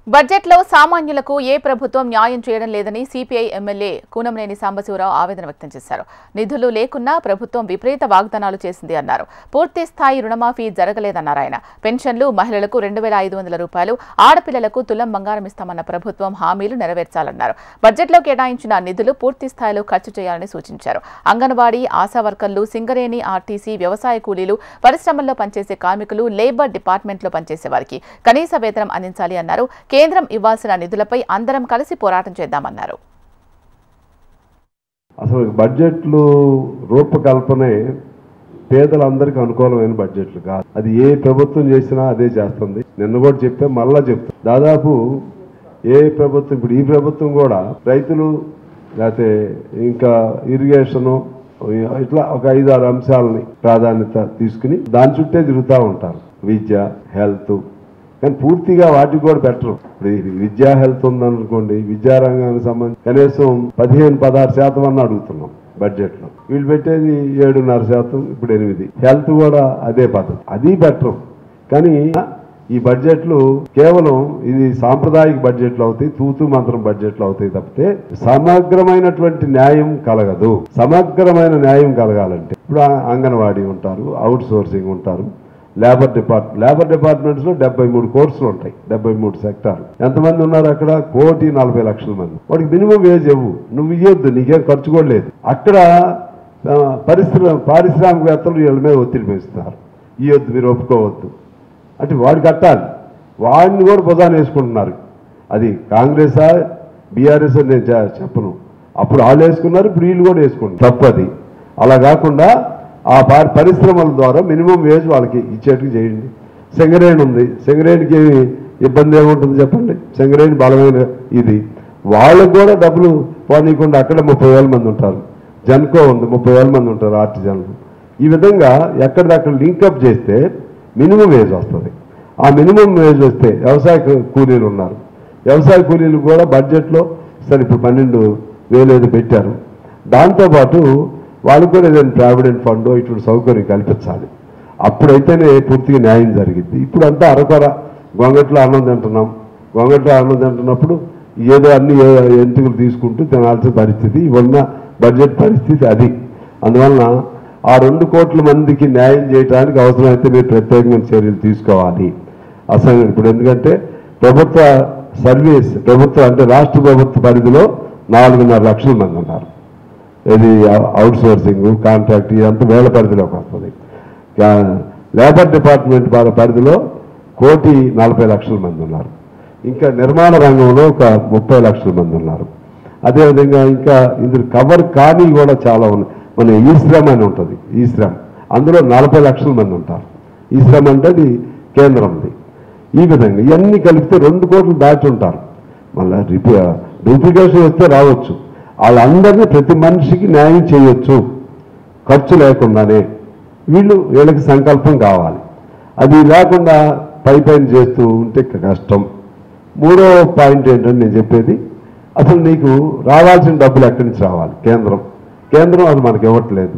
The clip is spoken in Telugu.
బడ్జెట్లో సామాన్యులకు ఏ ప్రభుత్వం న్యాయం చేయడం లేదని సిపిఐ ఎమ్మెల్యే కూనంనేని సాంబశివరావు ఆవేదన వ్యక్తం చేశారు. నిధులు లేకున్నా ప్రభుత్వం విపరీత వాగ్దానాలు చేసింది అన్నారు. పూర్తి స్థాయి రుణమాఫీ జరగలేదన్నారు ఆయన. పెన్షన్లు మహిళలకు 2,500 రూపాయలు, ఆడపిల్లలకు తులం బంగారం ఇస్తామన్న ప్రభుత్వం హామీలు నెరవేర్చాలన్నారు. బడ్జెట్లో కేటాయించిన నిధులు పూర్తి స్థాయిలో ఖర్చు చేయాలని సూచించారు. అంగన్వాడీ, ఆశా వర్కర్లు, సింగరేణి, ఆర్టీసీ, వ్యవసాయ కూలీలు, పరిశ్రమల్లో పనిచేసే కార్మికులు, లేబర్ డిపార్ట్మెంట్లో పనిచేసే వారికి కనీస వేతనం అందించాలి అన్నారు. కేంద్రం ఇవ్వాల్సిన నిధులపై అందరం కలిసి పోరాటం చేద్దామన్నారు. అసలు బడ్జెట్లు రూపకల్పనే పేదలందరికీ అనుకూలమైన బడ్జెట్లు కాదు. అది ఏ ప్రభుత్వం చేసినా అదే చేస్తుంది. నిన్న కూడా చెప్పే మళ్ళా చెప్తాం. దాదాపు ఏ ప్రభుత్వం, ఇప్పుడు ఈ ప్రభుత్వం కూడా రైతులు లేకపోతే ఇంకా ఇరిగేషను ఇట్లా ఒక 5-6 అంశాలని ప్రాధాన్యత తీసుకుని దాని చుట్టే తిరుగుతూ ఉంటారు. విద్య, హెల్త్, కానీ పూర్తిగా వాటికి కూడా పెట్టరు. విద్యా హెల్త్ ఉందనుకోండి, విద్యారంగానికి సంబంధించి కనీసం 15-16% అన్న అడుగుతున్నాం బడ్జెట్లో. వీళ్ళు పెట్టేది 7.5%, ఇప్పుడు 8%. హెల్త్ కూడా అదే పద్ధతి, అది బెటర్. కానీ ఈ బడ్జెట్లు కేవలం ఇది సాంప్రదాయిక బడ్జెట్లు అవుతాయి, తూతూ మంత్రం బడ్జెట్లు అవుతాయి తప్పితే సమగ్రమైనటువంటి న్యాయం కలగదు. సమగ్రమైన న్యాయం కలగాలంటే ఇప్పుడు అంగన్వాడీ ఉంటారు, అవుట్ సోర్సింగ్ ఉంటారు, లేబర్ డిపార్ట్మెంట్స్లో 73 కోర్సులు ఉంటాయి, 73 సెక్టార్లు. ఎంతమంది ఉన్నారు అక్కడ? 1,40,00,000 మంది. వాడికి మినిమం వేజ్ ఇవ్వు, నువ్వు ఇవ్వద్దు, నీకేం ఖర్చు కూడా లేదు. అక్కడ పారిశ్రామికవేత్తలు వీళ్ళ మీద ఒత్తిడి పెంచుతున్నారు, ఇవ్వద్దు, మీరు ఒప్పుకోవద్దు అంటే వాడు కట్టాలి. వాడిని కూడా భుజాన్ని వేసుకుంటున్నారు. అది కాంగ్రెసా బీఆర్ఎస్ అని నేను చెప్పను. అప్పుడు వాళ్ళు వేసుకున్నారు, ఇప్పుడు వీళ్ళు కూడా వేసుకుంటారు. తప్పది. అలా కాకుండా ఆ పరిశ్రమల ద్వారా మినిమం వేజ్ వాళ్ళకి ఇచ్చేట్టుకు చేయండి. సింగరేణి ఉంది, సింగరేణికి ఇబ్బంది ఏముంటుంది చెప్పండి? సింగరేణి బలమైన ఇది, వాళ్ళకు కూడా డబ్బులు పోనీయకుండా అక్కడ 30,000 మంది ఉంటారు. జన్కో ఉంది, 30,000 మంది ఉంటారు ఆర్టిజన్లు. ఈ విధంగా ఎక్కడిదక్కడ లింకప్ చేస్తే మినిమం వేజ్ వస్తుంది. ఆ మినిమం వేజ్ వస్తే వ్యవసాయ కూలీలు ఉన్నారు, వ్యవసాయ కూలీలు కూడా బడ్జెట్లో సరే ఇప్పుడు 12,000 ఏదో పెట్టారు. దాంతోపాటు వాళ్ళకు కూడా ఏదైనా ప్రావిడెంట్ ఫండ్ ఇటువంటి సౌకర్యం కల్పించాలి. అప్పుడైతేనే పూర్తిగా న్యాయం జరిగింది. ఇప్పుడు అంతా అరకొర గొంగట్లో అన్నం తింటున్నాం. గొంగట్లో అన్నం తింటున్నప్పుడు ఏదో అన్ని ఎంటుకలు తీసుకుంటూ తినాల్సిన పరిస్థితి, ఇవన్న బడ్జెట్ పరిస్థితి అది. అందువలన ఆ 2 కోట్ల మందికి న్యాయం చేయడానికి అవసరమైతే మీరు ప్రత్యేకమైన చర్యలు తీసుకోవాలి. అసలు ఇప్పుడు ఎందుకంటే ప్రభుత్వ అంటే రాష్ట్ర ప్రభుత్వ పరిధిలో 4.5 లక్షల మంది ఉన్నారు. ఇది అవుట్ సోర్సింగ్, కాంట్రాక్ట్, ఇదంతా వేల పరిధిలోకి వస్తుంది. లేబర్ డిపార్ట్మెంట్ పరిధిలో 1,40,00,000 మంది ఉన్నారు. ఇంకా నిర్మాణ రంగంలో ఒక 30 లక్షల మంది ఉన్నారు. అదేవిధంగా ఇంకా ఇందులో కవర్ కానీ కూడా చాలా ఉన్నాయి. మన ఈ శ్రమ్ అని ఉంటుంది, ఈ శ్రమ్, అందులో 40 లక్షల మంది ఉంటారు. ఈ శ్రమ్ అంటే అది కేంద్రంది. ఈ విధంగా ఇవన్నీ కలిపితే 2 కోట్లు దాటి ఉంటారు. మళ్ళీ డూప్లికేషన్ వస్తే రావచ్చు. వాళ్ళందరినీ ప్రతి మనిషికి న్యాయం చేయొచ్చు ఖర్చు లేకుండానే. వీళ్ళకి సంకల్పం కావాలి. అది లేకుండా పైపైన చేస్తూ ఉంటే కష్టం. 3వ పాయింట్ ఏంటంటే నేను చెప్పేది, అసలు నీకు రావాల్సిన డబ్బులు ఎక్కడి నుంచి రావాలి? కేంద్రం అది మనకి ఇవ్వట్లేదు.